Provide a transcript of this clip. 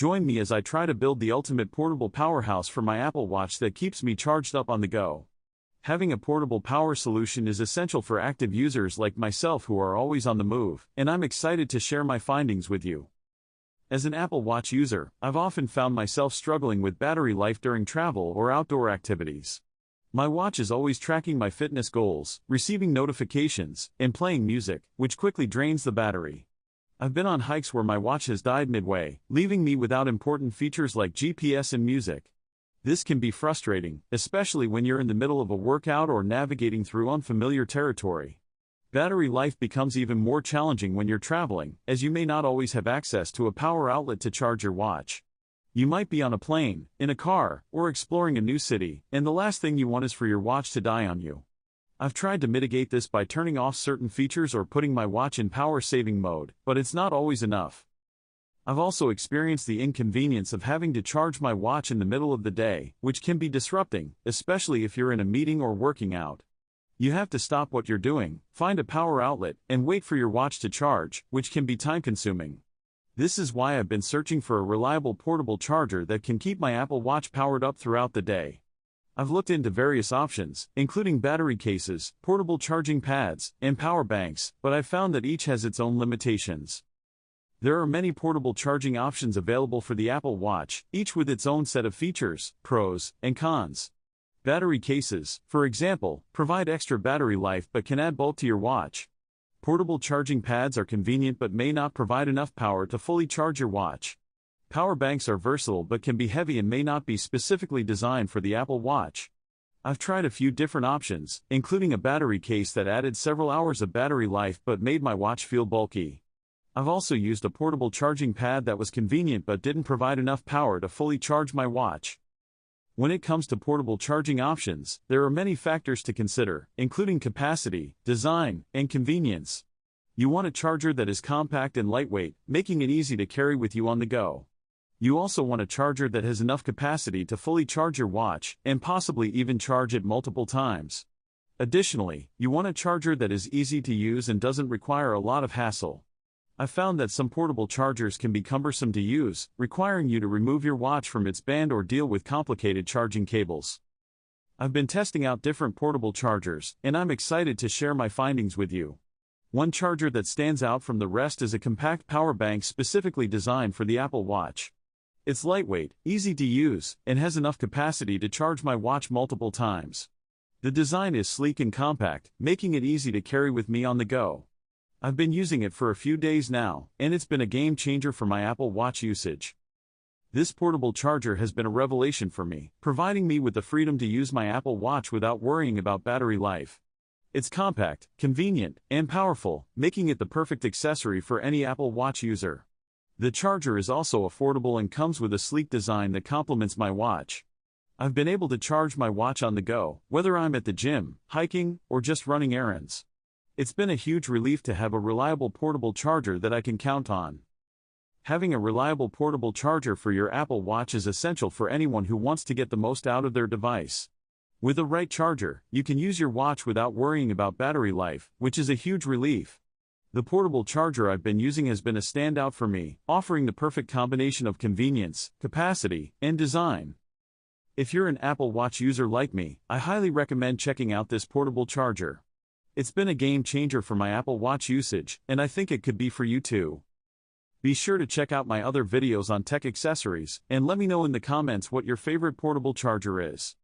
Join me as I try to build the ultimate portable powerhouse for my Apple Watch that keeps me charged up on the go. Having a portable power solution is essential for active users like myself who are always on the move, and I'm excited to share my findings with you. As an Apple Watch user, I've often found myself struggling with battery life during travel or outdoor activities. My watch is always tracking my fitness goals, receiving notifications, and playing music, which quickly drains the battery. I've been on hikes where my watch has died midway, leaving me without important features like GPS and music. This can be frustrating, especially when you're in the middle of a workout or navigating through unfamiliar territory. Battery life becomes even more challenging when you're traveling, as you may not always have access to a power outlet to charge your watch. You might be on a plane, in a car, or exploring a new city, and the last thing you want is for your watch to die on you. I've tried to mitigate this by turning off certain features or putting my watch in power-saving mode, but it's not always enough. I've also experienced the inconvenience of having to charge my watch in the middle of the day, which can be disrupting, especially if you're in a meeting or working out. You have to stop what you're doing, find a power outlet, and wait for your watch to charge, which can be time-consuming. This is why I've been searching for a reliable portable charger that can keep my Apple Watch powered up throughout the day. I've looked into various options, including battery cases, portable charging pads, and power banks, but I've found that each has its own limitations. There are many portable charging options available for the Apple Watch, each with its own set of features, pros, and cons. Battery cases, for example, provide extra battery life but can add bulk to your watch. Portable charging pads are convenient but may not provide enough power to fully charge your watch. Power banks are versatile but can be heavy and may not be specifically designed for the Apple Watch. I've tried a few different options, including a battery case that added several hours of battery life but made my watch feel bulky. I've also used a portable charging pad that was convenient but didn't provide enough power to fully charge my watch. When it comes to portable charging options, there are many factors to consider, including capacity, design, and convenience. You want a charger that is compact and lightweight, making it easy to carry with you on the go. You also want a charger that has enough capacity to fully charge your watch, and possibly even charge it multiple times. Additionally, you want a charger that is easy to use and doesn't require a lot of hassle. I've found that some portable chargers can be cumbersome to use, requiring you to remove your watch from its band or deal with complicated charging cables. I've been testing out different portable chargers, and I'm excited to share my findings with you. One charger that stands out from the rest is a compact power bank specifically designed for the Apple Watch. It's lightweight, easy to use, and has enough capacity to charge my watch multiple times. The design is sleek and compact, making it easy to carry with me on the go. I've been using it for a few days now, and it's been a game changer for my Apple Watch usage. This portable charger has been a revelation for me, providing me with the freedom to use my Apple Watch without worrying about battery life. It's compact, convenient, and powerful, making it the perfect accessory for any Apple Watch user. The charger is also affordable and comes with a sleek design that complements my watch. I've been able to charge my watch on the go, whether I'm at the gym, hiking, or just running errands. It's been a huge relief to have a reliable portable charger that I can count on. Having a reliable portable charger for your Apple Watch is essential for anyone who wants to get the most out of their device. With the right charger, you can use your watch without worrying about battery life, which is a huge relief. The portable charger I've been using has been a standout for me, offering the perfect combination of convenience, capacity, and design. If you're an Apple Watch user like me, I highly recommend checking out this portable charger. It's been a game changer for my Apple Watch usage, and I think it could be for you too. Be sure to check out my other videos on tech accessories, and let me know in the comments what your favorite portable charger is.